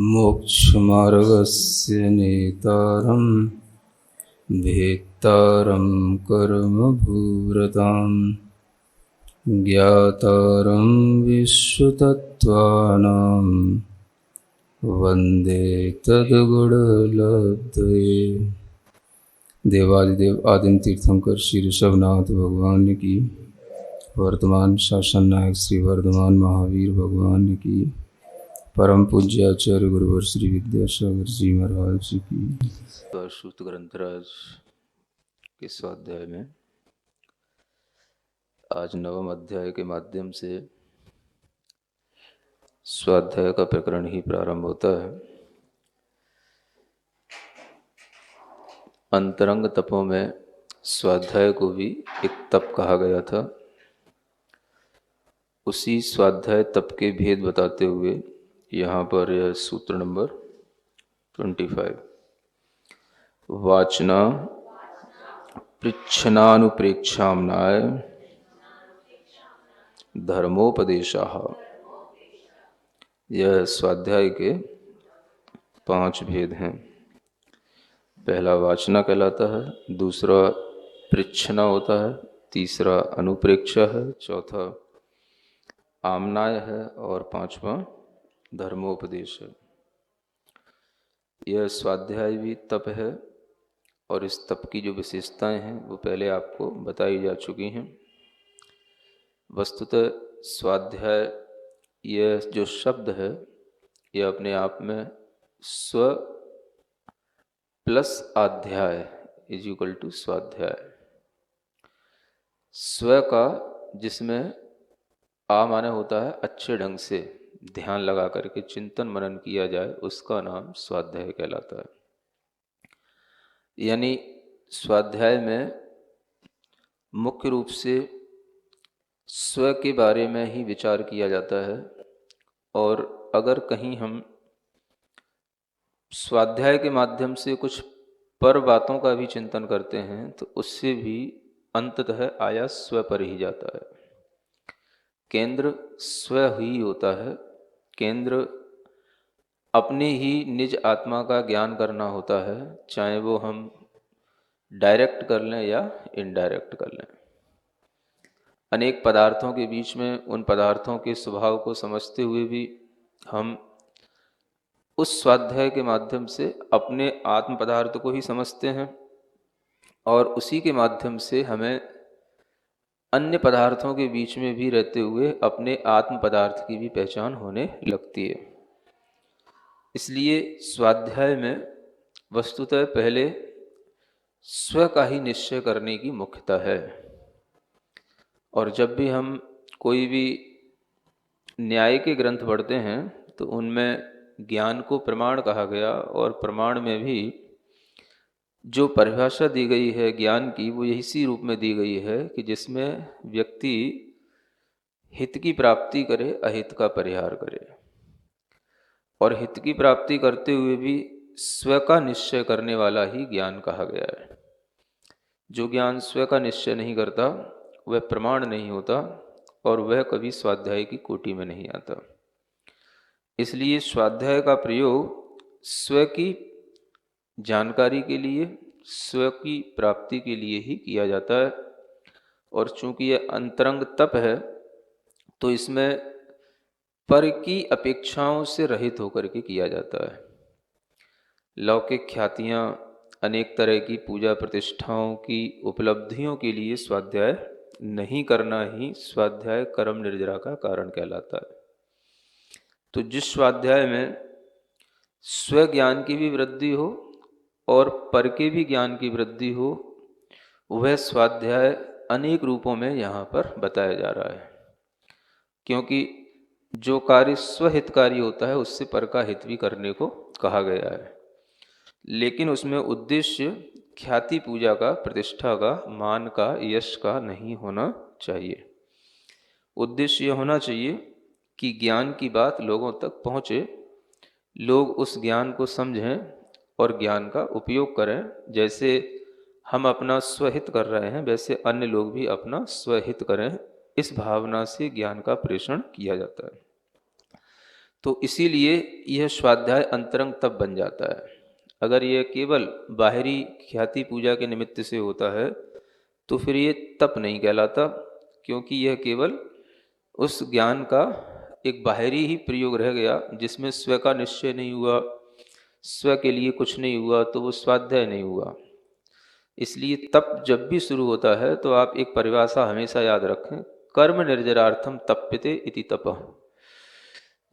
मोक्षमार्गस्य नेतारं भेत्तारं कर्मभूव्रतां ज्ञातारं विश्वतत्त्वानां वन्दे तद्गुणलब्धये। देवादिदेव आदिम तीर्थंकर श्री ऋषभनाथ भगवान की, वर्तमान शासन नायक श्री वर्धमान महावीर भगवान की, परम पूज्य आचार्य गुरुवर श्री विद्यासागर जी महाराज जी की। सूत ग्रंथराज के स्वाध्याय में आज नवम अध्याय के माध्यम से स्वाध्याय का प्रकरण ही प्रारंभ होता है। अंतरंग तपों में स्वाध्याय को भी एक तप कहा गया था। उसी स्वाध्याय तप के भेद बताते हुए यहाँ पर यह सूत्र नंबर 25, वाचना पृच्छनानुप्रेक्षाम्नाय धर्मोपदेशाः, यह स्वाध्याय के 5 भेद हैं। पहला वाचना कहलाता है, दूसरा पृच्छना होता है, तीसरा अनुप्रेक्षा है, चौथा आमनाय है और 5वां धर्मोपदेश है। यह स्वाध्याय भी तप है और इस तप की जो विशेषताएं हैं वो पहले आपको बताई जा चुकी हैं। वस्तुतः स्वाध्याय यह जो शब्द है यह अपने आप में स्व प्लस अध्याय इज इक्वल टू स्वाध्याय। स्व का जिसमें आ माने होता है अच्छे ढंग से ध्यान लगा करके चिंतन मनन किया जाए, उसका नाम स्वाध्याय कहलाता है। यानी स्वाध्याय में मुख्य रूप से स्व के बारे में ही विचार किया जाता है। और अगर कहीं हम स्वाध्याय के माध्यम से कुछ पर बातों का भी चिंतन करते हैं तो उससे भी अंततः आया स्व पर ही जाता है। केंद्र स्व ही होता है। केंद्र अपने ही निज आत्मा का ज्ञान करना होता है, चाहे वो हम डायरेक्ट कर लें या इनडायरेक्ट कर लें। अनेक पदार्थों के बीच में उन पदार्थों के स्वभाव को समझते हुए भी हम उस स्वाध्याय के माध्यम से अपने आत्म पदार्थ को ही समझते हैं और उसी के माध्यम से हमें अन्य पदार्थों के बीच में भी रहते हुए अपने आत्म पदार्थ की भी पहचान होने लगती है। इसलिए स्वाध्याय में वस्तुतः पहले स्व का ही निश्चय करने की मुख्यता है। और जब भी हम कोई भी न्याय के ग्रंथ पढ़ते हैं तो उनमें ज्ञान को प्रमाण कहा गया और प्रमाण में भी जो परिभाषा दी गई है ज्ञान की वो इसी रूप में दी गई है कि जिसमें व्यक्ति हित की प्राप्ति करे, अहित का परिहार करे। और हित की प्राप्ति करते हुए भी स्व का निश्चय करने वाला ही ज्ञान कहा गया है। जो ज्ञान स्व का निश्चय नहीं करता वह प्रमाण नहीं होता और वह कभी स्वाध्याय की कोटि में नहीं आता। इसलिए स्वाध्याय का प्रयोग स्व की जानकारी के लिए, स्व की प्राप्ति के लिए ही किया जाता है। और चूंकि यह अंतरंग तप है तो इसमें पर की अपेक्षाओं से रहित होकर के किया जाता है। लौकिक ख्यातियाँ, अनेक तरह की पूजा प्रतिष्ठाओं की उपलब्धियों के लिए स्वाध्याय नहीं करना ही स्वाध्याय कर्म निर्जरा का कारण कहलाता है। तो जिस स्वाध्याय में स्व ज्ञान की भी वृद्धि हो और पर के भी ज्ञान की वृद्धि हो, वह स्वाध्याय अनेक रूपों में यहाँ पर बताया जा रहा है। क्योंकि जो कार्य स्वहितकारी होता है उससे पर का हित भी करने को कहा गया है, लेकिन उसमें उद्देश्य ख्याति पूजा का, प्रतिष्ठा का, मान का, यश का नहीं होना चाहिए। उद्देश्य यह होना चाहिए कि ज्ञान की बात लोगों तक पहुँचे, लोग उस ज्ञान को समझें और ज्ञान का उपयोग करें। जैसे हम अपना स्वहित कर रहे हैं वैसे अन्य लोग भी अपना स्वहित करें, इस भावना से ज्ञान का प्रेषण किया जाता है। तो इसीलिए यह स्वाध्याय अंतरंग तप बन जाता है। अगर यह केवल बाहरी ख्याति पूजा के निमित्त से होता है तो फिर ये तप नहीं कहलाता, क्योंकि यह केवल उस ज्ञान का एक बाहरी ही प्रयोग रह गया, जिसमें स्व का निश्चय नहीं हुआ, स्व के लिए कुछ नहीं हुआ, तो वो स्वाध्याय नहीं हुआ। इसलिए तप जब भी शुरू होता है तो आप एक परिभाषा हमेशा याद रखें, कर्म निर्जरार्थम तप्यते इति तपः।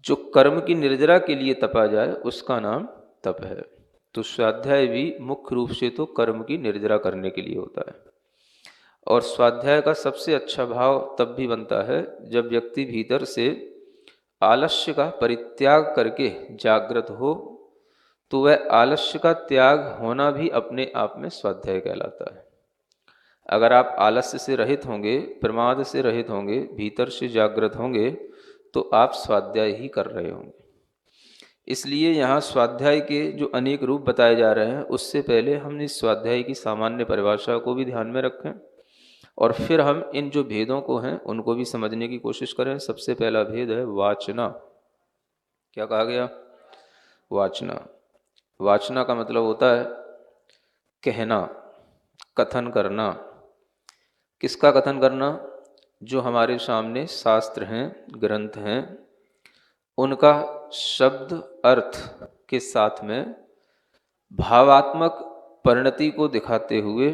जो कर्म की निर्जरा के लिए तपा जाए उसका नाम तप है। तो स्वाध्याय भी मुख्य रूप से तो कर्म की निर्जरा करने के लिए होता है। और स्वाध्याय का सबसे अच्छा भाव तब भी बनता है जब व्यक्ति भीतर से आलस्य का परित्याग करके जागृत हो, तो वह आलस्य का त्याग होना भी अपने आप में स्वाध्याय कहलाता है। अगर आप आलस्य से रहित होंगे, प्रमाद से रहित होंगे, भीतर से जागृत होंगे, तो आप स्वाध्याय ही कर रहे होंगे। इसलिए यहाँ स्वाध्याय के जो अनेक रूप बताए जा रहे हैं, उससे पहले हम इस स्वाध्याय की सामान्य परिभाषा को भी ध्यान में रखें और फिर हम इन जो भेदों को हैं उनको भी समझने की कोशिश करें। सबसे पहला भेद है वाचना। क्या कहा गया? वाचना। वाचना का मतलब होता है कहना, कथन करना। किसका कथन करना? जो हमारे सामने शास्त्र हैं, ग्रंथ हैं, उनका शब्द अर्थ के साथ में भावात्मक परिणति को दिखाते हुए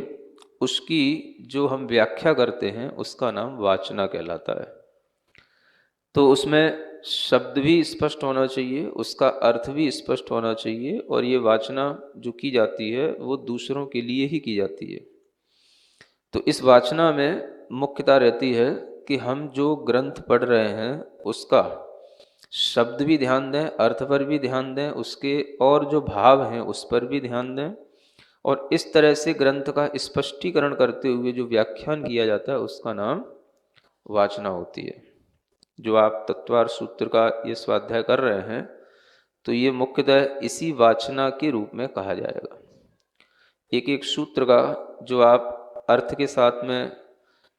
उसकी जो हम व्याख्या करते हैं उसका नाम वाचना कहलाता है। तो उसमें शब्द भी स्पष्ट होना चाहिए, उसका अर्थ भी स्पष्ट होना चाहिए, और ये वाचना जो की जाती है वो दूसरों के लिए ही की जाती है। तो इस वाचना में मुख्यता रहती है कि हम जो ग्रंथ पढ़ रहे हैं उसका शब्द भी ध्यान दें, अर्थ पर भी ध्यान दें, उसके और जो भाव हैं उस पर भी ध्यान दें, और इस तरह से ग्रंथ का स्पष्टीकरण करते हुए जो व्याख्यान किया जाता है उसका नाम वाचना होती है। जो आप तत्वार सूत्र का ये स्वाध्याय कर रहे हैं तो ये मुख्यतः इसी वाचना के रूप में कहा जाएगा। एक एक सूत्र का जो आप अर्थ के साथ में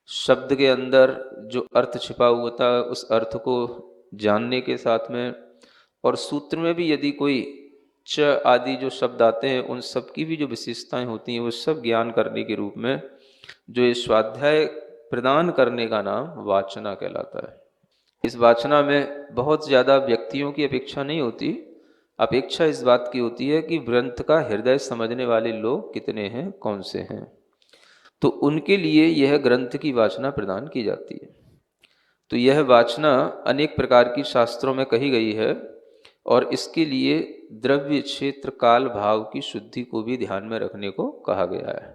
शब्द के अंदर जो अर्थ छिपा हुआ होता है उस अर्थ को जानने के साथ में, और सूत्र में भी यदि कोई च आदि जो शब्द आते हैं उन सब की भी जो विशेषताएं होती हैं वो सब ज्ञान करने के रूप में जो ये स्वाध्याय प्रदान करने का नाम वाचना कहलाता है। इस वाचना में बहुत ज़्यादा व्यक्तियों की अपेक्षा नहीं होती, अपेक्षा इस बात की होती है कि ग्रंथ का हृदय समझने वाले लोग कितने हैं, कौन से हैं, तो उनके लिए यह ग्रंथ की वाचना प्रदान की जाती है। तो यह वाचना अनेक प्रकार की शास्त्रों में कही गई है, और इसके लिए द्रव्य क्षेत्र काल भाव की शुद्धि को भी ध्यान में रखने को कहा गया है।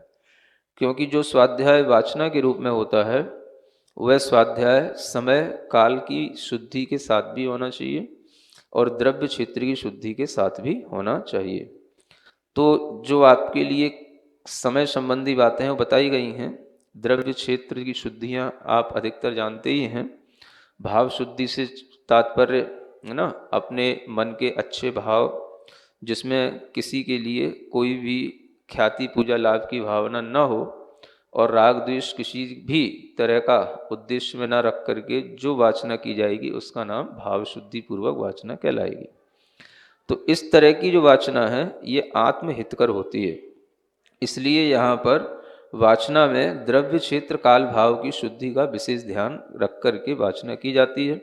क्योंकि जो स्वाध्याय वाचना के रूप में होता है वह स्वाध्याय समय काल की शुद्धि के साथ भी होना चाहिए और द्रव्य क्षेत्र की शुद्धि के साथ भी होना चाहिए। तो जो आपके लिए समय संबंधी बातें हैं वो बताई गई हैं। द्रव्य क्षेत्र की शुद्धियां आप अधिकतर जानते ही हैं। भाव शुद्धि से तात्पर्य है ना, अपने मन के अच्छे भाव जिसमें किसी के लिए कोई भी ख्याति पूजा लाभ की भावना न हो और राग द्वेष किसी भी तरह का उद्देश्य में न रख करके जो वाचना की जाएगी उसका नाम भाव शुद्धि पूर्वक वाचना कहलाएगी। तो इस तरह की जो वाचना है ये आत्महितकर होती है। इसलिए यहाँ पर वाचना में द्रव्य क्षेत्र काल भाव की शुद्धि का विशेष ध्यान रख करके वाचना की जाती है।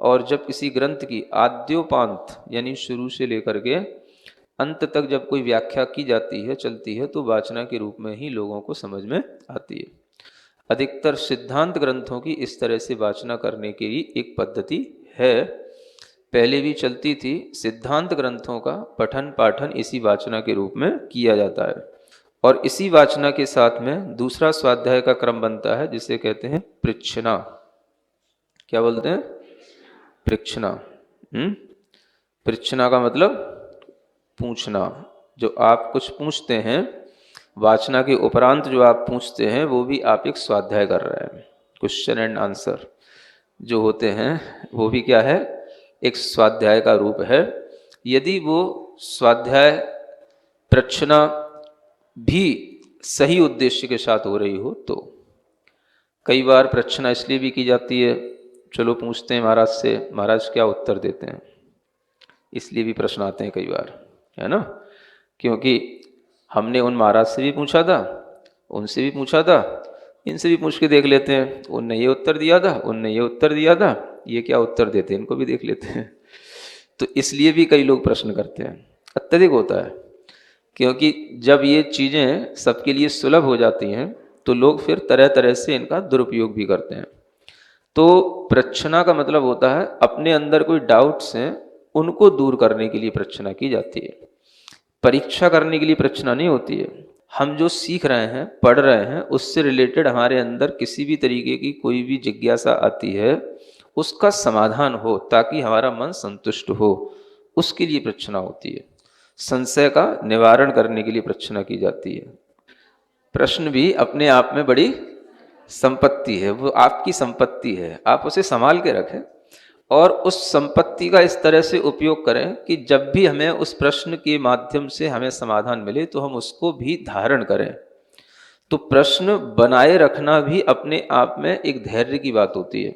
और जब किसी ग्रंथ की आद्योपांत यानी शुरू से लेकर के अंत तक जब कोई व्याख्या की जाती है, चलती है, तो वाचना के रूप में ही लोगों को समझ में आती है। अधिकतर सिद्धांत ग्रंथों की इस तरह से वाचना करने की एक पद्धति है, पहले भी चलती थी। सिद्धांत ग्रंथों का पठन पाठन इसी वाचना के रूप में किया जाता है, और इसी वाचना के साथ में दूसरा स्वाध्याय का क्रम बनता है जिसे कहते हैं पृच्छना। क्या बोलते हैं? पृच्छना। पृच्छना का मतलब पूछना। जो आप कुछ पूछते हैं वाचना के उपरांत, जो आप पूछते हैं वो भी आप एक स्वाध्याय कर रहे हैं। क्वेश्चन एंड आंसर जो होते हैं वो भी क्या है? एक स्वाध्याय का रूप है। यदि वो स्वाध्याय पृच्छना भी सही उद्देश्य के साथ हो रही हो तो। कई बार पृच्छना इसलिए भी की जाती है, चलो पूछते हैं महाराज से, महाराज क्या उत्तर देते हैं। इसलिए भी प्रश्न आते हैं कई बार, है ना। क्योंकि हमने उन महाराज से भी पूछा था, उनसे भी पूछा था, इनसे भी पूछ के देख लेते हैं, उनने ये उत्तर दिया था, उनने ये उत्तर दिया था, ये क्या उत्तर देते हैं, इनको भी देख लेते हैं। तो इसलिए भी कई लोग प्रश्न करते हैं, अत्यधिक होता है। क्योंकि जब ये चीज़ें सबके लिए सुलभ हो जाती हैं तो लोग फिर तरह तरह से इनका दुरुपयोग भी करते हैं। तो प्रच्छना का मतलब होता है अपने अंदर कोई डाउट्स हैं उनको दूर करने के लिए प्रच्छना की जाती है, परीक्षा करने के लिए प्रच्छना नहीं होती है। हम जो सीख रहे हैं, पढ़ रहे हैं, उससे रिलेटेड हमारे अंदर किसी भी तरीके की कोई भी जिज्ञासा आती है, उसका समाधान हो ताकि हमारा मन संतुष्ट हो, उसके लिए प्रच्छना होती है। संशय का निवारण करने के लिए प्रच्छना की जाती है। प्रश्न भी अपने आप में बड़ी संपत्ति है, वो आपकी संपत्ति है, आप उसे संभाल के रखें और उस संपत्ति का इस तरह से उपयोग करें कि जब भी हमें उस प्रश्न के माध्यम से हमें समाधान मिले तो हम उसको भी धारण करें। तो प्रश्न बनाए रखना भी अपने आप में एक धैर्य की बात होती है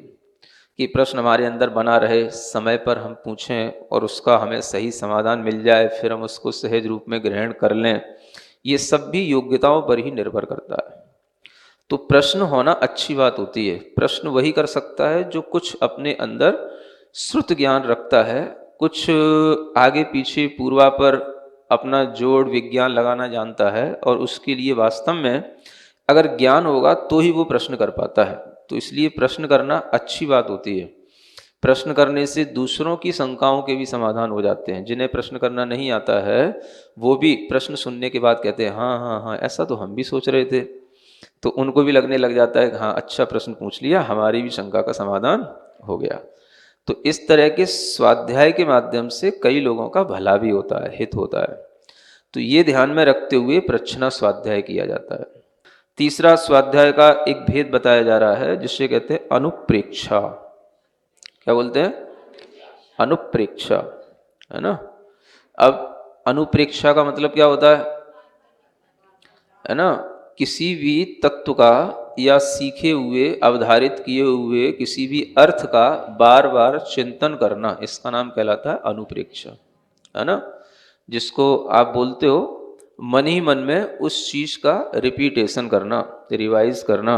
कि प्रश्न हमारे अंदर बना रहे, समय पर हम पूछें और उसका हमें सही समाधान मिल जाए, फिर हम उसको सहज रूप में ग्रहण कर लें। ये सब भी योग्यताओं पर ही निर्भर करता है। तो प्रश्न होना अच्छी बात होती है। प्रश्न वही कर सकता है जो कुछ अपने अंदर श्रुत ज्ञान रखता है, कुछ आगे पीछे पूर्वापर अपना जोड़ विज्ञान लगाना जानता है, और उसके लिए वास्तव में अगर ज्ञान होगा तो ही वो प्रश्न कर पाता है। तो इसलिए प्रश्न करना अच्छी बात होती है। प्रश्न करने से दूसरों की शंकाओं के भी समाधान हो जाते हैं। जिन्हें प्रश्न करना नहीं आता है वो भी प्रश्न सुनने के बाद कहते हैं हाँ हाँ हाँ, ऐसा तो हम भी सोच रहे थे। तो उनको भी लगने लग जाता है हाँ अच्छा प्रश्न पूछ लिया, हमारी भी शंका का समाधान हो गया। तो इस तरह के स्वाध्याय के माध्यम से कई लोगों का भला भी होता है, हित होता है। तो ये ध्यान में रखते हुए प्रच्छना स्वाध्याय किया जाता है। तीसरा स्वाध्याय का एक भेद बताया जा रहा है जिसे कहते हैं अनुप्रेक्षा। क्या बोलते हैं? अनुप्रेक्षा, है ना। अब अनुप्रेक्षा का मतलब क्या होता है ना, किसी भी तत्व का या सीखे हुए अवधारित किए हुए किसी भी अर्थ का बार बार चिंतन करना, इसका नाम कहलाता है अनुप्रेक्षा, है ना। जिसको आप बोलते हो मन ही मन में उस चीज का रिपीटेशन करना, रिवाइज करना,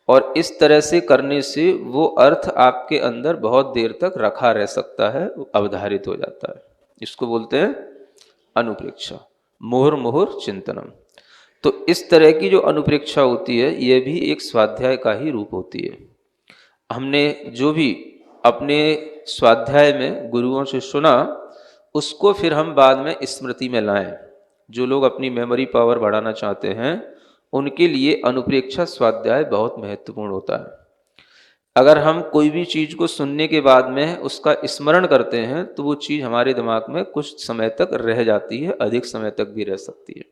और इस तरह से करने से वो अर्थ आपके अंदर बहुत देर तक रखा रह सकता है, अवधारित हो जाता है। इसको बोलते हैं अनुप्रेक्षा, मुहुर मुहुर चिंतनम। तो इस तरह की जो अनुप्रेक्षा होती है यह भी एक स्वाध्याय का ही रूप होती है। हमने जो भी अपने स्वाध्याय में गुरुओं से सुना उसको फिर हम बाद में स्मृति में लाएं। जो लोग अपनी मेमोरी पावर बढ़ाना चाहते हैं उनके लिए अनुप्रेक्षा स्वाध्याय बहुत महत्वपूर्ण होता है। अगर हम कोई भी चीज़ को सुनने के बाद में उसका स्मरण करते हैं तो वो चीज़ हमारे दिमाग में कुछ समय तक रह जाती है, अधिक समय तक भी रह सकती है।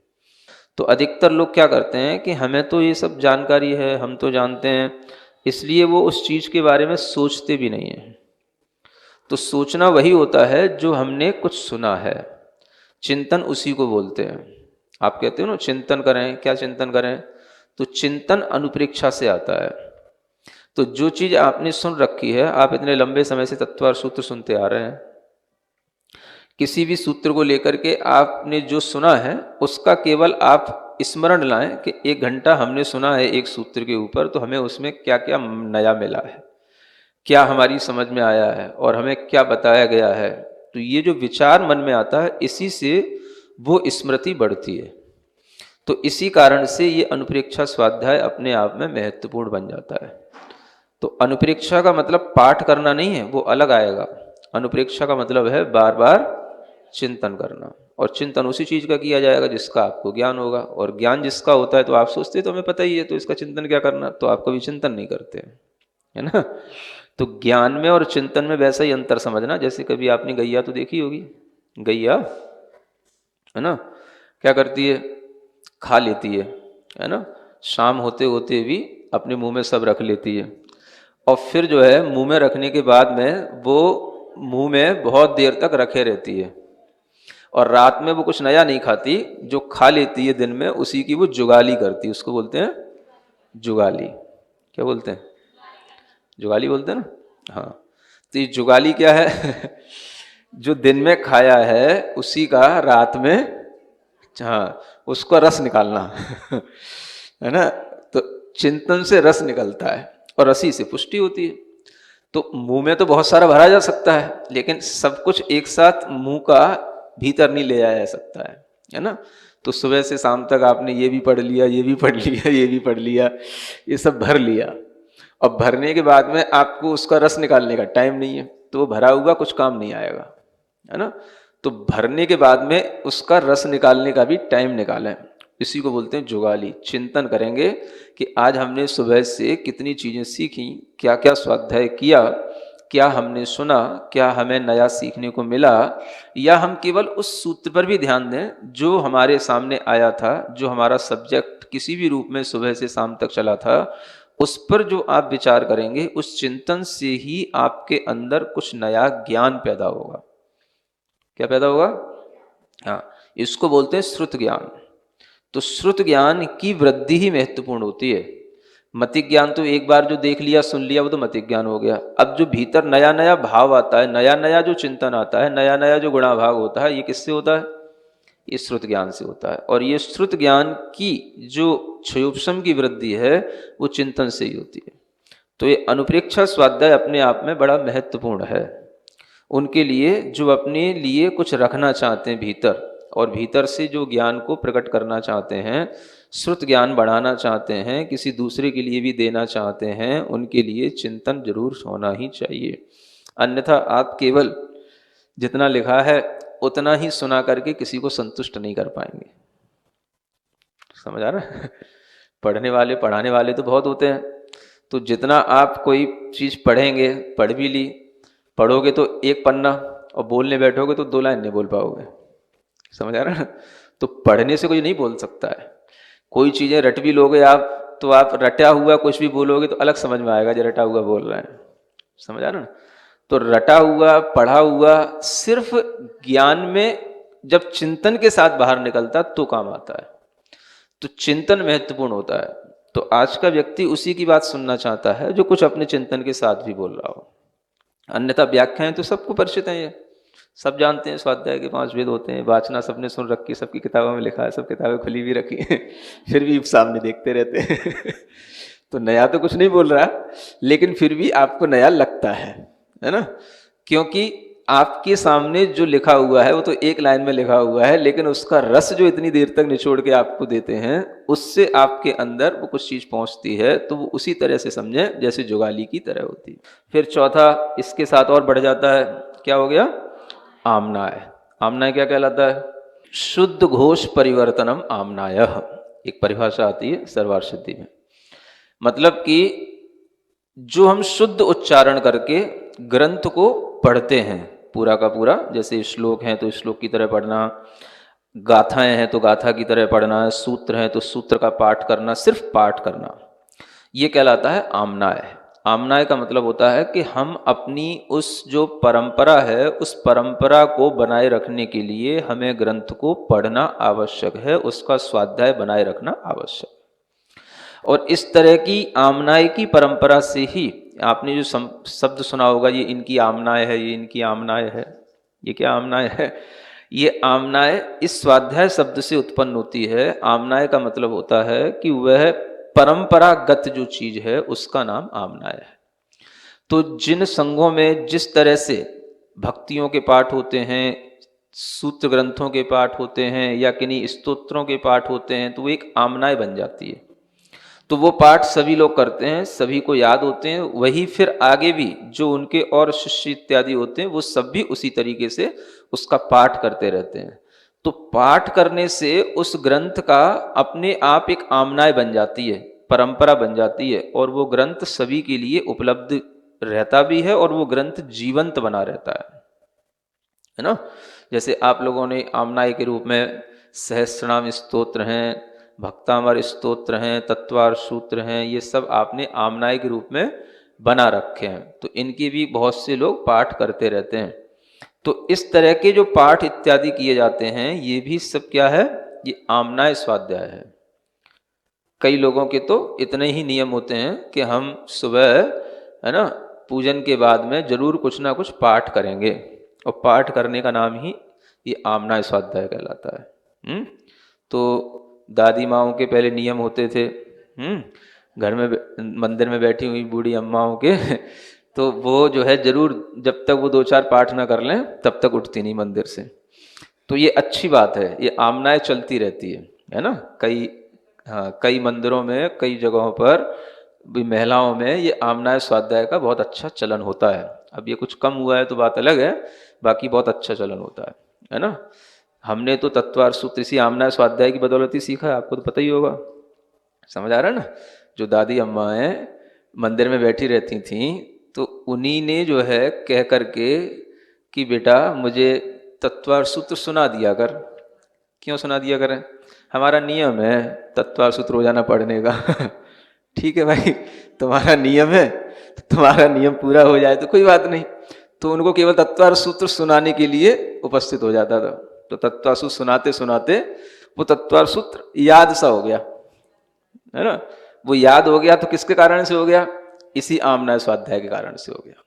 तो अधिकतर लोग क्या करते हैं कि हमें तो ये सब जानकारी है, हम तो जानते हैं, इसलिए वो उस चीज़ के बारे में सोचते भी नहीं हैं। तो सोचना वही होता है जो हमने कुछ सुना है, चिंतन उसी को बोलते हैं। आप कहते हो ना चिंतन करें, क्या चिंतन करें? तो चिंतन अनुप्रेक्षा से आता है। तो जो चीज़ आपने सुन रखी है, आप इतने लंबे समय से तत्व सूत्र सुनते आ रहे हैं, किसी भी सूत्र को लेकर के आपने जो सुना है उसका केवल आप स्मरण लाएं कि 1 घंटा हमने सुना है एक सूत्र के ऊपर, तो हमें उसमें क्या क्या नया मिला है, क्या हमारी समझ में आया है और हमें क्या बताया गया है। तो ये जो विचार मन में आता है इसी से वो स्मृति बढ़ती है। तो इसी कारण से ये अनुप्रेक्षा स्वाध्याय अपने आप में महत्वपूर्ण बन जाता है। तो अनुप्रेक्षा का मतलब पाठ करना नहीं है, वो अलग आएगा। अनुप्रेक्षा का मतलब है बार बार चिंतन करना, और चिंतन उसी चीज का किया जाएगा जिसका आपको ज्ञान होगा, और ज्ञान जिसका होता है तो आप सोचते तो हमें पता ही है, तो इसका चिंतन क्या करना, तो आप कभी चिंतन नहीं करते, है ना। तो ज्ञान में और चिंतन में वैसा ही अंतर समझना, जैसे कभी आपने गैया तो देखी होगी, गैया है ना, क्या करती है, खा लेती है ना, शाम होते होते भी अपने मुंह में सब रख लेती है, और फिर जो है मुंह में रखने के बाद में वो मुंह में बहुत देर तक रखे रहती है, और रात में वो कुछ नया नहीं खाती, जो खा लेती है दिन में उसी की वो जुगाली करती है। उसको बोलते हैं जुगाली। क्या बोलते हैं? जुगाली बोलते हैं ना। हाँ, तो ये जुगाली क्या है जो दिन में खाया है उसी का रात में, हाँ, उसका रस निकालना है ना। तो चिंतन से रस निकलता है और रसी से पुष्टि होती है। तो मुंह में तो बहुत सारा भरा जा सकता है, लेकिन सब कुछ एक साथ मुंह का भीतर नहीं ले आया जा सकता है ना। तो सुबह से शाम तक आपने ये भी पढ़ लिया, ये भी पढ़ लिया, ये भी पढ़ लिया, ये सब भर लिया। अब भरने के बाद में आपको उसका रस निकालने का टाइम नहीं है, तो वो भरा हुआ कुछ काम नहीं आएगा, है ना। तो भरने के बाद में उसका रस निकालने का भी टाइम निकालें। इसी को बोलते हैं जुगाली। चिंतन करेंगे कि आज हमने सुबह से कितनी चीज़ें सीखी, क्या क्या स्वाध्याय किया, क्या हमने सुना, क्या हमें नया सीखने को मिला, या हम केवल उस सूत्र पर भी ध्यान दें जो हमारे सामने आया था, जो हमारा सब्जेक्ट किसी भी रूप में सुबह से शाम तक चला था, उस पर जो आप विचार करेंगे, उस चिंतन से ही आपके अंदर कुछ नया ज्ञान पैदा होगा। क्या पैदा होगा? हाँ, इसको बोलते हैं श्रुत ज्ञान। तो श्रुत ज्ञान की वृद्धि ही महत्वपूर्ण होती है। मतिक ज्ञान तो एक बार जो देख लिया, सुन लिया, वो तो मतिक ज्ञान हो गया। अब जो भीतर नया नया भाव आता है, नया नया जो चिंतन आता है, नया नया जो गुणाभाग होता है, ये किससे होता है? ये श्रुत ज्ञान से होता है। और ये श्रुत ज्ञान की जो क्षयोपशम की वृद्धि है, वो चिंतन से ही होती है। तो ये अनुप्रेक्षा स्वाध्याय अपने आप में बड़ा महत्वपूर्ण है उनके लिए जो अपने लिए कुछ रखना चाहते हैं भीतर, और भीतर से जो ज्ञान को प्रकट करना चाहते हैं, श्रुत ज्ञान बढ़ाना चाहते हैं, किसी दूसरे के लिए भी देना चाहते हैं, उनके लिए चिंतन जरूर होना ही चाहिए। अन्यथा आप केवल जितना लिखा है उतना ही सुना करके किसी को संतुष्ट नहीं कर पाएंगे। समझ आ रहा है? पढ़ने वाले, पढ़ाने वाले तो बहुत होते हैं। तो जितना आप कोई चीज़ पढ़ेंगे, पढ़ भी ली, पढ़ोगे तो एक पन्ना, और बोलने बैठोगे तो 2 लाइन नहीं बोल पाओगे। समझ आ रहा है? तो पढ़ने से कोई नहीं बोल सकता है। कोई चीज़ें रट भी लोगे आप, तो आप रटा हुआ कुछ भी बोलोगे तो अलग समझ में आएगा जो रटा हुआ बोल रहे हैं। समझ आ रहा ना? तो रटा हुआ, पढ़ा हुआ सिर्फ ज्ञान में जब चिंतन के साथ बाहर निकलता तो काम आता है। तो चिंतन महत्वपूर्ण होता है। तो आज का व्यक्ति उसी की बात सुनना चाहता है जो कुछ अपने चिंतन के साथ भी बोल रहा हो। अन्यथा व्याख्याएं तो सबको परिचित हैं, ये सब जानते हैं। स्वाध्याय के 5 वेद होते हैं, वाचना सबने सुन रखी, सबकी किताबों में लिखा है, सब किताबें खुली भी रखी हैं, फिर भी सामने देखते रहते हैं। तो नया तो कुछ नहीं बोल रहा, लेकिन फिर भी आपको नया लगता है ना। क्योंकि आपके सामने जो लिखा हुआ है वो तो एक लाइन में लिखा हुआ है, लेकिन उसका रस जो इतनी देर तक निचोड़ के आपको देते हैं, उससे आपके अंदर वो कुछ चीज़ पहुंचती है। तो वो उसी तरह से समझें जैसे जुगाली की तरह होती है। फिर चौथा इसके साथ और बढ़ जाता है, क्या हो गया? आमनाय। आमनाय क्या कहलाता है? शुद्ध घोष परिवर्तनम आमनायः, एक परिभाषा आती है सर्वार्थ सिद्धि में। मतलब कि जो हम शुद्ध उच्चारण करके ग्रंथ को पढ़ते हैं पूरा का पूरा, जैसे श्लोक हैं तो श्लोक की तरह पढ़ना, गाथाएं हैं तो गाथा की तरह पढ़ना, सूत्र हैं तो सूत्र का पाठ करना, सिर्फ पाठ करना, ये कहलाता है आमनाय। आमनाय का मतलब होता है कि हम अपनी उस जो परंपरा है, उस परंपरा को बनाए रखने के लिए हमें ग्रंथ को पढ़ना आवश्यक है, उसका स्वाध्याय बनाए रखना आवश्यक। और इस तरह की आमनाय की परंपरा से ही आपने जो शब्द सुना होगा, ये इनकी आमनाय है, ये इनकी आमनाय है। ये क्या आमनाय है? ये आमनाय इस स्वाध्याय शब्द से उत्पन्न होती है। आमनाय का मतलब होता है कि वह परंपरागत जो चीज है उसका नाम आमनाय है। तो जिन संघों में जिस तरह से भक्तियों के पाठ होते हैं, सूत्र ग्रंथों के पाठ होते हैं, या किन्हीं स्तोत्रों के पाठ होते हैं, तो वो एक आमनाय बन जाती है। तो वो पाठ सभी लोग करते हैं, सभी को याद होते हैं। वही फिर आगे भी जो उनके और शिष्य इत्यादि होते हैं, वो सब भी उसी तरीके से उसका पाठ करते रहते हैं। तो पाठ करने से उस ग्रंथ का अपने आप एक आमनाय बन जाती है, परंपरा बन जाती है, और वो ग्रंथ सभी के लिए उपलब्ध रहता भी है, और वो ग्रंथ जीवंत बना रहता है ना। जैसे आप लोगों ने आमनाय के रूप में सहस्रनाम स्तोत्र हैं, भक्तामर स्तोत्र हैं, तत्वार सूत्र हैं, ये सब आपने आमनाय के रूप में बना रखे हैं। तो इनकी भी बहुत से लोग पाठ करते रहते हैं। तो इस तरह के जो पाठ इत्यादि किए जाते हैं, ये भी सब क्या है? ये आमनाय स्वाध्याय है। कई लोगों के तो इतने ही नियम होते हैं कि हम सुबह, है ना, पूजन के बाद में जरूर कुछ ना कुछ पाठ करेंगे, और पाठ करने का नाम ही ये आमनाय स्वाध्याय कहलाता है। तो दादी माओं के पहले नियम होते थे, घर में मंदिर में बैठी हुई बूढ़ी अम्माओं के तो वो जो है जरूर जब तक वो 2-4 पाठ ना कर लें तब तक उठती नहीं मंदिर से। तो ये अच्छी बात है, ये आमनाएं चलती रहती है ना। कई मंदिरों में, कई जगहों पर भी महिलाओं में ये आमनाय स्वाध्याय का बहुत अच्छा चलन होता है। अब ये कुछ कम हुआ है तो बात अलग है, बाकी बहुत अच्छा चलन होता है ना। हमने तो तत्वार सूत्र इसी आमनाय स्वाध्याय की बदौलत ही सीखा है, आपको तो पता ही होगा। समझ आ रहा है ना। जो दादी अम्माएं मंदिर में बैठी रहती थीं तो उन्हीं ने जो है कह करके कि बेटा मुझे तत्वार सूत्र सुना दिया कर। क्यों सुना दिया करें? हमारा नियम है तत्वार सूत्र रोजाना पढ़ने का ठीक है भाई, तुम्हारा नियम है, तुम्हारा नियम पूरा हो जाए तो कोई बात नहीं। तो उनको केवल तत्वार सूत्र सुनाने के लिए उपस्थित हो जाता था। तो तत्वार सूत्र सुनाते सुनाते वो तत्वार सूत्र याद सा हो गया, है ना। वो याद हो गया तो किसके कारण से हो गया? इसी आमनाय स्वाध्याय के कारण से हो गया।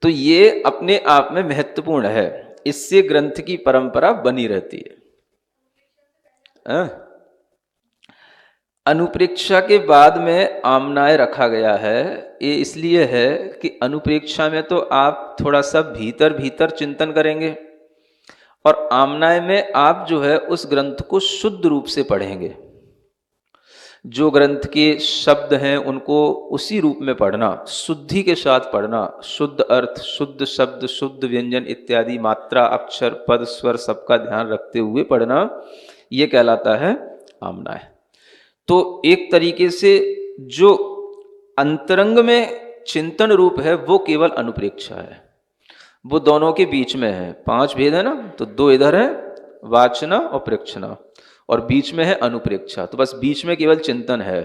तो ये अपने आप में महत्वपूर्ण है, इससे ग्रंथ की परंपरा बनी रहती है। अनुप्रेक्षा के बाद में आमनाय रखा गया है, ये इसलिए है कि अनुप्रेक्षा में तो आप थोड़ा सा भीतर भीतर चिंतन करेंगे और आमनाय में आप जो है उस ग्रंथ को शुद्ध रूप से पढ़ेंगे। जो ग्रंथ के शब्द हैं उनको उसी रूप में पढ़ना, शुद्धि के साथ पढ़ना, शुद्ध अर्थ, शुद्ध शब्द, शुद्ध व्यंजन इत्यादि, मात्रा, अक्षर, पद, स्वर सबका ध्यान रखते हुए पढ़ना, ये कहलाता है आमनाय। तो एक तरीके से जो अंतरंग में चिंतन रूप है वो केवल अनुप्रेक्षा है, वो दोनों के बीच में है। 5 भेद है ना, तो 2 इधर है, वाचना और प्रेक्षणा, और बीच में है अनुप्रेक्षा। तो बस बीच में केवल चिंतन है।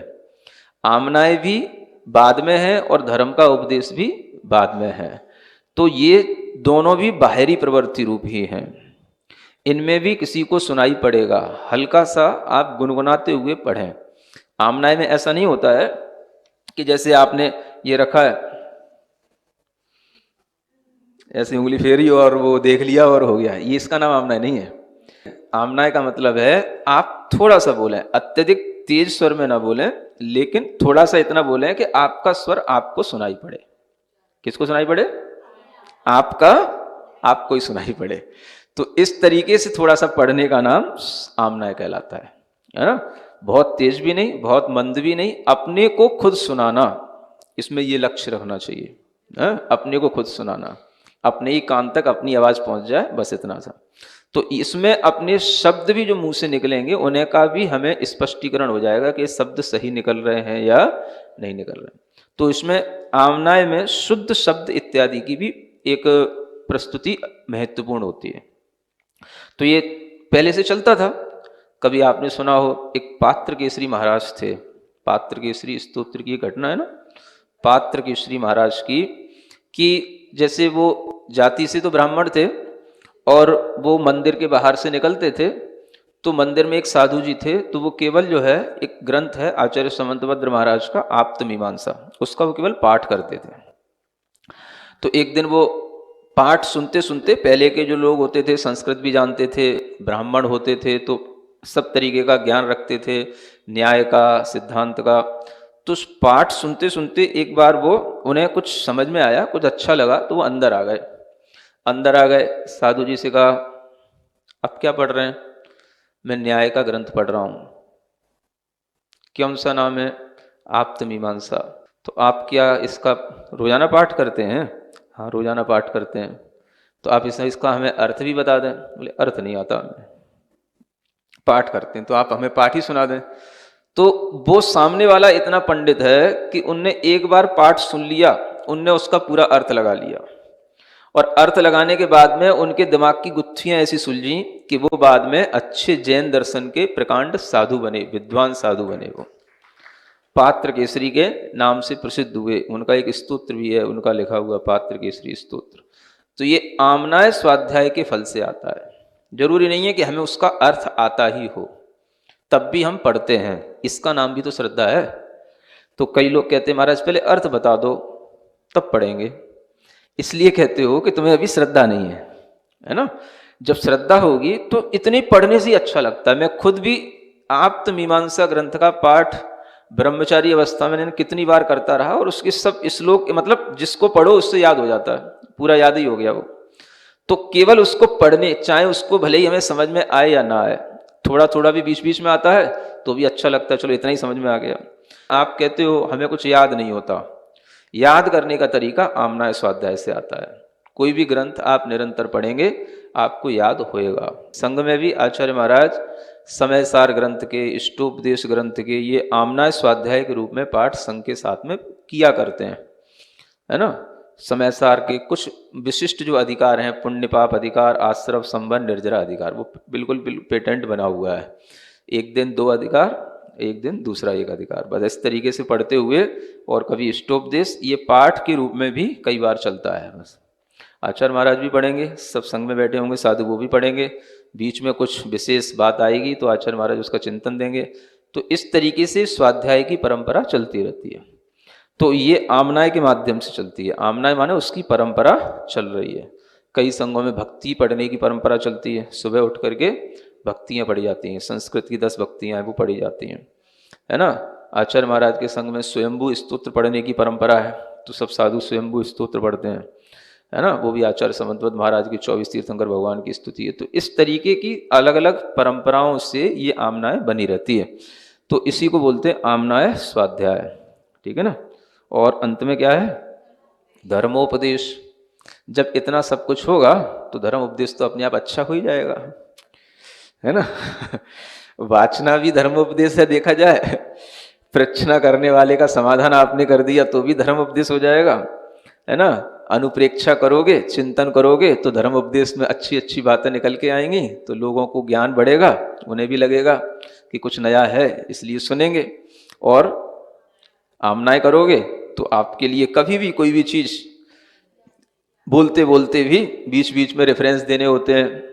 आमनाय भी बाद में है और धर्म का उपदेश भी बाद में है। तो ये दोनों भी बाहरी प्रवृत्ति रूप ही हैं। इनमें भी किसी को सुनाई पड़ेगा, हल्का सा आप गुनगुनाते हुए पढ़ें। आमनाय में ऐसा नहीं होता है कि जैसे आपने ये रखा है, ऐसे उंगली फेरी और वो देख लिया और हो गया, ये इसका नाम आमनाय नहीं है। आमनाय का मतलब है आप थोड़ा सा बोलें, अत्यधिक तेज स्वर में ना बोलें, लेकिन थोड़ा सा इतना बोलें कि आपका स्वर आपको सुनाई पड़े। किसको सुनाई पड़े? आपको ही सुनाई पड़े। तो इस तरीके से थोड़ा सा पढ़ने का नाम आमनाय कहलाता है ना। बहुत तेज भी नहीं, बहुत मंद भी नहीं, अपने को खुद सुनाना, इसमें ये लक्ष्य रखना चाहिए, अपने को खुद सुनाना, अपने ही कान तक अपनी आवाज पहुंच जाए, बस इतना सा। तो इसमें अपने शब्द भी जो मुंह से निकलेंगे उन्हें का भी हमें स्पष्टीकरण हो जाएगा कि शब्द सही निकल रहे हैं या नहीं निकल रहे। तो इसमें आमनाय में शुद्ध शब्द इत्यादि की भी एक प्रस्तुति महत्वपूर्ण होती है। तो ये पहले से चलता था। कभी आपने सुना हो, एक पात्र केसरी महाराज थे, पात्र केसरी स्तोत्र की घटना है ना, पात्र केसरी महाराज की, कि जैसे वो जाति से तो ब्राह्मण थे और वो मंदिर के बाहर से निकलते थे तो मंदिर में एक साधु जी थे, तो वो केवल जो है एक ग्रंथ है आचार्य समंतभद्र महाराज का आप्तमीमांसा, उसका वो केवल पाठ करते थे। तो एक दिन वो पाठ सुनते सुनते, पहले के जो लोग होते थे संस्कृत भी जानते थे, ब्राह्मण होते थे, तो सब तरीके का ज्ञान रखते थे, न्याय का, सिद्धांत का। तो उस पाठ सुनते सुनते एक बार वो उन्हें कुछ समझ में आया, कुछ अच्छा लगा, तो वो अंदर आ गए। अंदर आ गए, साधु जी से कहा, आप क्या पढ़ रहे हैं? मैं न्याय का ग्रंथ पढ़ रहा हूँ। कौन सा नाम है? आप्तमीमांसा। तो आप क्या इसका रोजाना पाठ करते हैं? हाँ रोजाना पाठ करते हैं। तो आप इसका हमें अर्थ भी बता दें। बोले अर्थ नहीं आता हमें, पाठ करते हैं, तो आप हमें पाठ ही सुना दें। तो वो सामने वाला इतना पंडित है कि उनने एक बार पाठ सुन लिया, उनने उसका पूरा अर्थ लगा लिया, और अर्थ लगाने के बाद में उनके दिमाग की गुत्थियां ऐसी सुलझी कि वो बाद में अच्छे जैन दर्शन के प्रकांड साधु बने, विद्वान साधु बने। वो पात्र केसरी के नाम से प्रसिद्ध हुए। उनका एक स्तोत्र भी है, उनका लिखा हुआ पात्र केसरी स्तोत्र। तो ये आमनाय स्वाध्याय के फल से आता है। जरूरी नहीं है कि हमें उसका अर्थ आता ही हो, तब भी हम पढ़ते हैं, इसका नाम भी तो श्रद्धा है। तो कई लोग कहते हैं महाराज पहले अर्थ बता दो तब पढ़ेंगे। इसलिए कहते हो कि तुम्हें अभी श्रद्धा नहीं है, है ना। जब श्रद्धा होगी तो इतनी पढ़ने से ही अच्छा लगता है। मैं खुद भी आप्त मीमांसा ग्रंथ का पाठ ब्रह्मचारी अवस्था में कितनी बार करता रहा, और उसके सब श्लोक मतलब जिसको पढ़ो उससे याद हो जाता है, पूरा याद ही हो गया वो। तो केवल उसको पढ़ने, चाहे उसको भले ही हमें समझ में आए या ना आए, थोड़ा थोड़ा भी बीच बीच में आता है तो भी अच्छा लगता है, चलो इतना ही समझ में आ गया। आप कहते हो हमें कुछ याद नहीं होता, याद करने का तरीका आमनाय स्वाध्याय से आता है। कोई भी ग्रंथ आप निरंतर पढ़ेंगे आपको याद होएगा। संघ में भी आचार्य महाराज समय सार ग्रंथ के, इष्टोपदेश ग्रंथ के ये आमनाय स्वाध्याय के रूप में पाठ संघ के साथ में किया करते हैं, है ना। समय सार के कुछ विशिष्ट जो अधिकार हैं, पुण्य पाप अधिकार, आश्रव संबंध, निर्जरा अधिकार, वो बिल्कुल पेटेंट बना हुआ है। एक दिन दो अधिकार, एक दिन दूसरा एक अधिकार, बस इस तरीके से पढ़ते हुए। और कभी इष्टोपदेश ये पाठ के रूप में भी कई बार चलता है। बस आचार्य महाराज भी पढ़ेंगे, सब संग में बैठे होंगे साधु वो भी पढ़ेंगे, बीच में कुछ विशेष बात आएगी तो आचार्य महाराज उसका चिंतन देंगे। तो इस तरीके से स्वाध्याय की परंपरा चलती रहती है। तो ये आमनाय के माध्यम से चलती है। आमनाय माने उसकी परंपरा चल रही है। कई संघों में भक्ति पढ़ने की परंपरा चलती है, सुबह उठ करके भक्तियाँ पढ़ी जाती हैं, संस्कृत की 10 भक्तियाँ हैं वो पढ़ी जाती हैं, है ना। आचार्य महाराज के संघ में स्वयंभू स्तोत्र पढ़ने की परंपरा है, तो सब साधु स्वयंभू स्तोत्र पढ़ते हैं, है ना। वो भी आचार्य समन्वत महाराज की 24 तीर्थंकर भगवान की स्तुति है। तो इस तरीके की अलग अलग परंपराओं से ये आमनाय बनी रहती है। तो इसी को बोलते हैं आमनाय स्वाध्याय, ठीक है ना। और अंत में क्या है, धर्मोपदेश। जब इतना सब कुछ होगा तो धर्म उपदेश तो अपने आप अच्छा हो ही जाएगा, है ना। वाचना भी धर्मोपदेश है देखा जाए, प्रश्न करने वाले का समाधान आपने कर दिया तो भी धर्म उपदेश हो जाएगा, है ना। अनुप्रेक्षा करोगे, चिंतन करोगे तो धर्म उपदेश में अच्छी अच्छी बातें निकल के आएंगी, तो लोगों को ज्ञान बढ़ेगा, उन्हें भी लगेगा कि कुछ नया है इसलिए सुनेंगे। और आमनाय करोगे तो आपके लिए कभी भी कोई भी चीज बोलते बोलते भी बीच बीच में रेफरेंस देने होते हैं,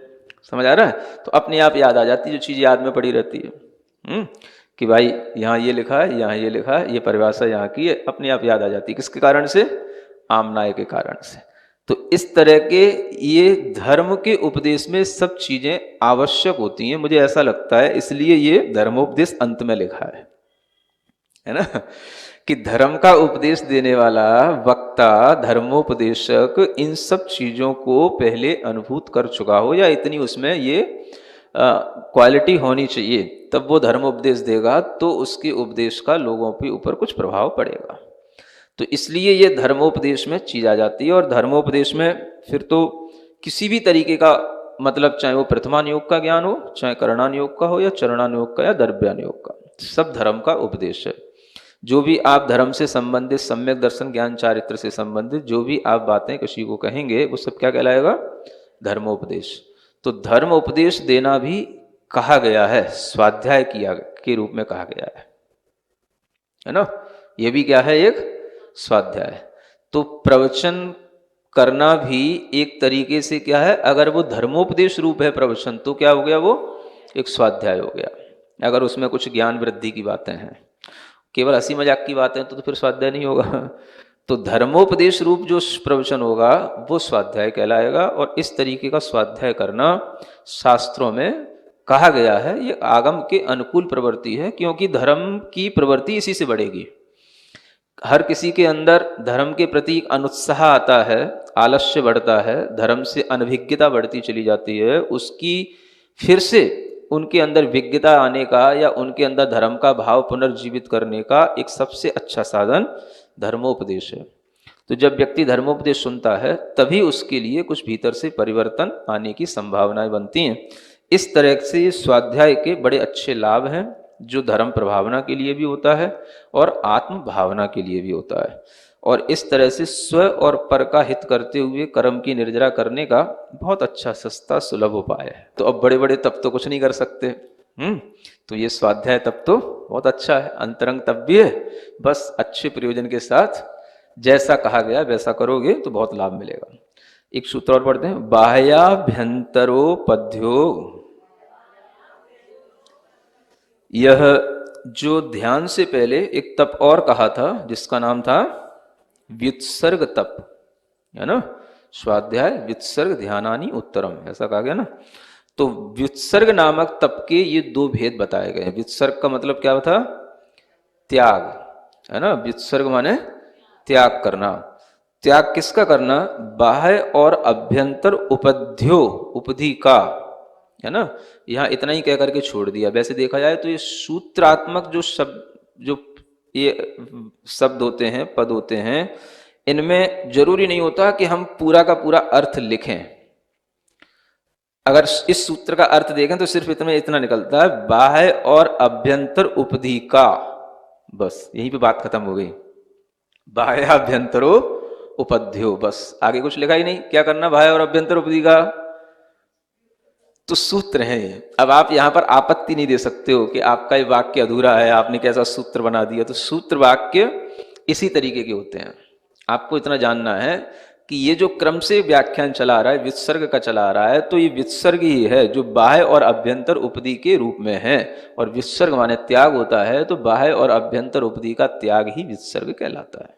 समझ आ रहा है, तो अपने आप याद आ जाती है, जो चीज याद में पड़ी रहती है। कि भाई यहाँ ये लिखा है, यहाँ ये लिखा है, ये परिभाषा यहाँ की है, अपने आप याद आ जाती है। किसके कारण से, आमनाय के कारण से। तो इस तरह के ये धर्म के उपदेश में सब चीजें आवश्यक होती हैं, मुझे ऐसा लगता है, इसलिए ये धर्मोपदेश अंत में लिखा है ना। कि धर्म का उपदेश देने वाला वक्ता, धर्मोपदेशक इन सब चीजों को पहले अनुभूत कर चुका हो, या इतनी उसमें ये क्वालिटी होनी चाहिए, तब वो धर्म उपदेश देगा तो उसके उपदेश का लोगों के ऊपर कुछ प्रभाव पड़ेगा। तो इसलिए ये धर्मोपदेश में चीज आ जाती है। और धर्मोपदेश में फिर तो किसी भी तरीके का मतलब, चाहे वो प्रथमानुयोग का ज्ञान हो, चाहे करणानुयोग का हो, या चरणानुयोग का, या द्रव्यानुयोग का, सब धर्म का उपदेश है। जो भी आप धर्म से संबंधित, सम्यक दर्शन ज्ञान चारित्र से संबंधित जो भी आप बातें किसी को कहेंगे वो सब क्या कहलाएगा, धर्मोपदेश। तो धर्म उपदेश देना भी कहा गया है, स्वाध्याय किया के रूप में कहा गया है ना। ये भी क्या है, एक स्वाध्याय। तो प्रवचन करना भी एक तरीके से क्या है, अगर वो धर्मोपदेश रूप है प्रवचन तो क्या हो गया, वो एक स्वाध्याय हो गया। अगर उसमें कुछ ज्ञान वृद्धि की बातें हैं, केवल हंसी मजाक की बातें तो फिर स्वाध्याय नहीं होगा। तो धर्मोपदेश रूप जो प्रवचन होगा वो स्वाध्याय कहलाएगा। और इस तरीके का स्वाध्याय करना शास्त्रों में कहा गया है, ये आगम के अनुकूल प्रवृत्ति है, क्योंकि धर्म की प्रवृत्ति इसी से बढ़ेगी। हर किसी के अंदर धर्म के प्रति अनुत्साह आता है, आलस्य बढ़ता है, धर्म से अनभिज्ञता बढ़ती चली जाती है, उसकी फिर से उनके अंदर विज्ञता आने का या उनके अंदर धर्म का भाव पुनर्जीवित करने का एक सबसे अच्छा साधन धर्मोपदेश है। तो जब व्यक्ति धर्मोपदेश सुनता है तभी उसके लिए कुछ भीतर से परिवर्तन आने की संभावनाएं बनती हैं। इस तरह से स्वाध्याय के बड़े अच्छे लाभ हैं, जो धर्म प्रभावना के लिए भी होता है और आत्म भावना के लिए भी होता है। और इस तरह से स्व और पर का हित करते हुए कर्म की निर्जरा करने का बहुत अच्छा सस्ता सुलभ उपाय है। तो अब बड़े बड़े तप तो कुछ नहीं कर सकते, तो ये स्वाध्याय तप तो बहुत अच्छा है, अंतरंग तप भी है। बस अच्छे प्रयोजन के साथ जैसा कहा गया वैसा करोगे तो बहुत लाभ मिलेगा। एक सूत्र और पढ़ते हैं, बाह्याभ्यंतरोपध्यो। यह जो ध्यान से पहले एक तप और कहा था जिसका नाम था व्युत्सर्ग तप, है ना। स्वाध्याय व्युत्सर्ग ध्यानानि उत्तरम, ऐसा कहा गया ना। तो व्युत्सर्ग नामक तप के ये दो भेद बताए गए हैं। व्युत्सर्ग का मतलब क्या था? त्याग, है ना। व्युत्सर्ग माने त्याग करना। त्याग किसका करना? बाह्य और अभ्यंतर उपध्यो, उपधि का, है ना। यहाँ इतना ही कह करके छोड़ दिया। वैसे देखा जाए तो ये सूत्रात्मक जो शब्द, जो ये शब्द होते हैं, पद होते हैं, इनमें जरूरी नहीं होता कि हम पूरा का पूरा अर्थ लिखें। अगर इस सूत्र का अर्थ देखें तो सिर्फ इतना निकलता है, बाह्य और अभ्यंतर उपधि का, बस यहीं पे बात खत्म हो गई। बाह्याभ्यंतरो उपध्यो, बस आगे कुछ लिखा ही नहीं। क्या करना? बाह्य और अभ्यंतर उपधि का, तो सूत्र है ये। अब आप यहां पर आपत्ति नहीं दे सकते हो कि आपका ये वाक्य अधूरा है, आपने कैसा सूत्र बना दिया। तो सूत्र वाक्य इसी तरीके के होते हैं। आपको इतना जानना है कि ये जो क्रम से व्याख्यान चला रहा है, व्युत्सर्ग का चला रहा है, तो ये व्युत्सर्ग ही है जो बाह्य और अभ्यंतर उपधि के रूप में है। और व्युत्सर्ग माने त्याग होता है, तो बाह्य और अभ्यंतर उपधि का त्याग ही व्युत्सर्ग कहलाता है।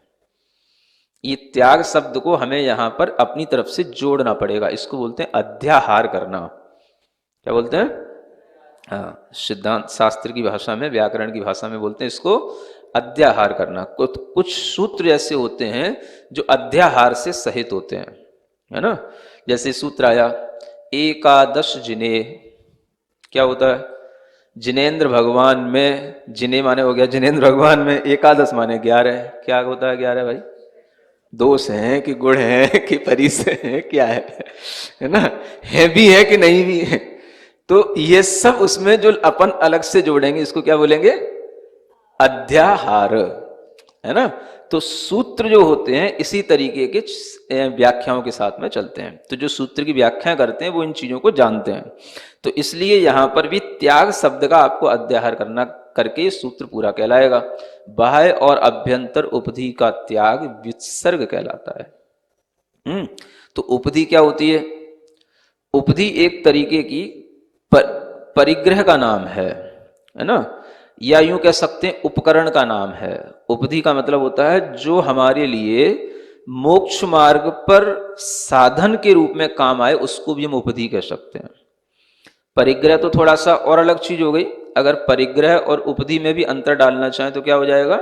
ये त्याग शब्द को हमें यहां पर अपनी तरफ से जोड़ना पड़ेगा। इसको बोलते हैं अध्याहार करना। क्या बोलते हैं? हाँ, सिद्धांत शास्त्र की भाषा में, व्याकरण की भाषा में बोलते हैं इसको अध्याहार करना। कुछ सूत्र ऐसे होते हैं जो अध्याहार से सहित होते हैं, है ना। जैसे सूत्र आया एकादश जिने, क्या होता है? जिनेन्द्र भगवान में, जिने माने हो गया जिनेन्द्र भगवान में, एकादश माने 11। क्या होता है 11 भाई? दोष हैं कि गुण हैं कि परिस है, क्या है ना, है भी है कि नहीं भी है। तो ये सब उसमें जो अपन अलग से जोड़ेंगे, इसको क्या बोलेंगे? अध्याहार, है ना। तो सूत्र जो होते हैं इसी तरीके के व्याख्याओं के साथ में चलते हैं। तो जो सूत्र की व्याख्या करते हैं वो इन चीजों को जानते हैं। तो इसलिए यहां पर भी त्याग शब्द का आपको अध्याहार करना करके ये सूत्र पूरा कहलाएगा। बाह्य और अभ्यंतर उपधि का त्याग व्युत्सर्ग कहलाता है। तो उपधि क्या होती है? उपधि एक तरीके की परिग्रह का नाम है ना, या यूं कह सकते हैं उपकरण का नाम है। उपधि का मतलब होता है जो हमारे लिए मोक्ष मार्ग पर साधन के रूप में काम आए, उसको भी हम उपधि कह सकते हैं। परिग्रह तो थोड़ा सा और अलग चीज हो गई। अगर परिग्रह और उपधि में भी अंतर डालना चाहें तो क्या हो जाएगा?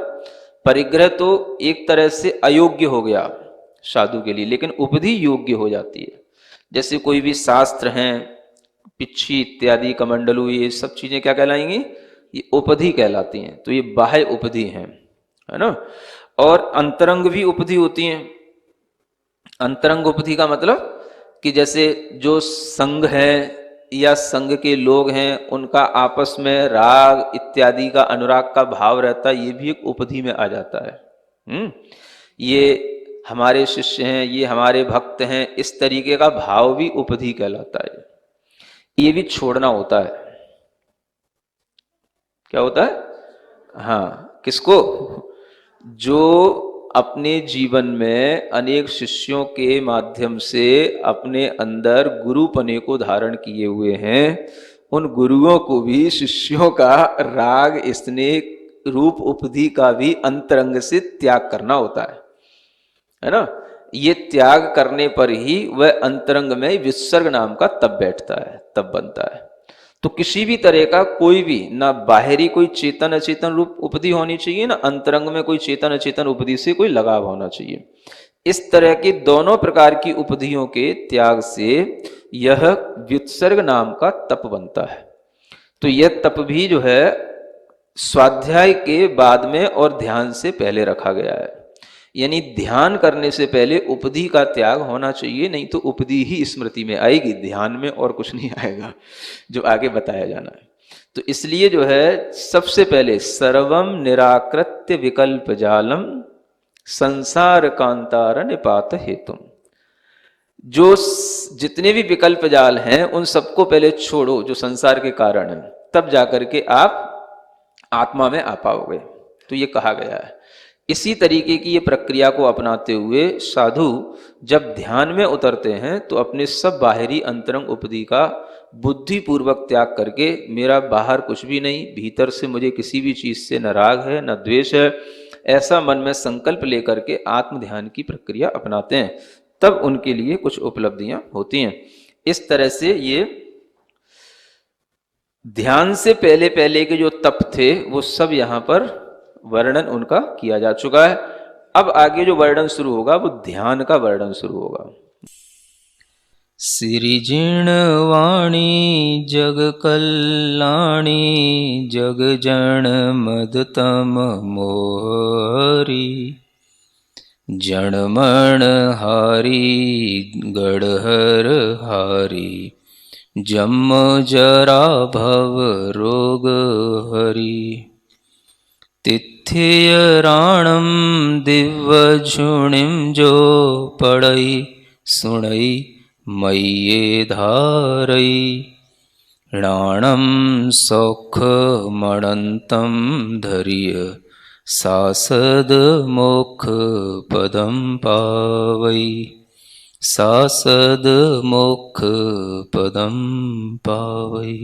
परिग्रह तो एक तरह से अयोग्य हो गया साधु के लिए, लेकिन उपधि योग्य हो जाती है। जैसे कोई भी शास्त्र हैं, पिच्छी इत्यादि, कमंडलू, ये सब चीजें क्या कहलाएंगी? ये उपधि कहलाती हैं। तो ये बाह्य उपधि हैं, है ना। और अंतरंग भी उपधि होती हैं। अंतरंग उपधि का मतलब कि जैसे जो संघ है या संघ के लोग हैं, उनका आपस में राग इत्यादि का, अनुराग का भाव रहता है, ये भी एक उपधि में आ जाता है। ये हमारे शिष्य हैं, ये हमारे भक्त हैं, इस तरीके का भाव भी उपधि कहलाता है। ये भी छोड़ना होता है। क्या होता है? हाँ, किसको? जो अपने जीवन में अनेक शिष्यों के माध्यम से अपने अंदर गुरुपने को धारण किए हुए हैं, उन गुरुओं को भी शिष्यों का राग स्नेह रूप उपधि का भी अंतरंग से त्याग करना होता है ना। ये त्याग करने पर ही वह अंतरंग में विसर्ग नाम का तब बैठता है, तब बनता है। तो किसी भी तरह का कोई भी, ना बाहरी कोई चेतन अचेतन रूप उपधि होनी चाहिए, ना अंतरंग में कोई चेतन अचेतन उपधि से कोई लगाव होना चाहिए। इस तरह की दोनों प्रकार की उपधियों के त्याग से यह व्युत्सर्ग नाम का तप बनता है। तो यह तप भी जो है स्वाध्याय के बाद में और ध्यान से पहले रखा गया है। यानी ध्यान करने से पहले उपधि का त्याग होना चाहिए, नहीं तो उपधि ही स्मृति में आएगी, ध्यान में और कुछ नहीं आएगा जो आगे बताया जाना है। तो इसलिए जो है सबसे पहले सर्वम निराकृत्य विकल्प जालम संसार कांतार निपात हेतुम, जो जितने भी विकल्प जाल हैं उन सबको पहले छोड़ो जो संसार के कारण है, तब जाकर के आप आत्मा में आ पाओगे। तो ये कहा गया है। इसी तरीके की ये प्रक्रिया को अपनाते हुए साधु जब ध्यान में उतरते हैं तो अपने सब बाहरी अंतरंग उपधि का बुद्धि पूर्वक त्याग करके, मेरा बाहर कुछ भी नहीं, भीतर से मुझे किसी भी चीज से न राग है न द्वेष है, ऐसा मन में संकल्प लेकर के आत्म ध्यान की प्रक्रिया अपनाते हैं। तब उनके लिए कुछ उपलब्धियां होती हैं। इस तरह से ये ध्यान से पहले पहले के जो तप थे वो सब यहां पर वर्णन उनका किया जा चुका है। अब आगे जो वर्णन शुरू होगा वो ध्यान का वर्णन शुरू होगा। सिरिजिण वाणी जग कल्याणी जग जन मदतम मोहरी जणमण हारी गढ़हर हारी जम जरा भव रोग हरि तिथिय राणम दिव्य झुणिम जो पड़ई सुणई मय्ये धारई राणम सौख मणंतम धरिय सासद मोक्ष पदम पावई सासद मोक्ष पदम पावई।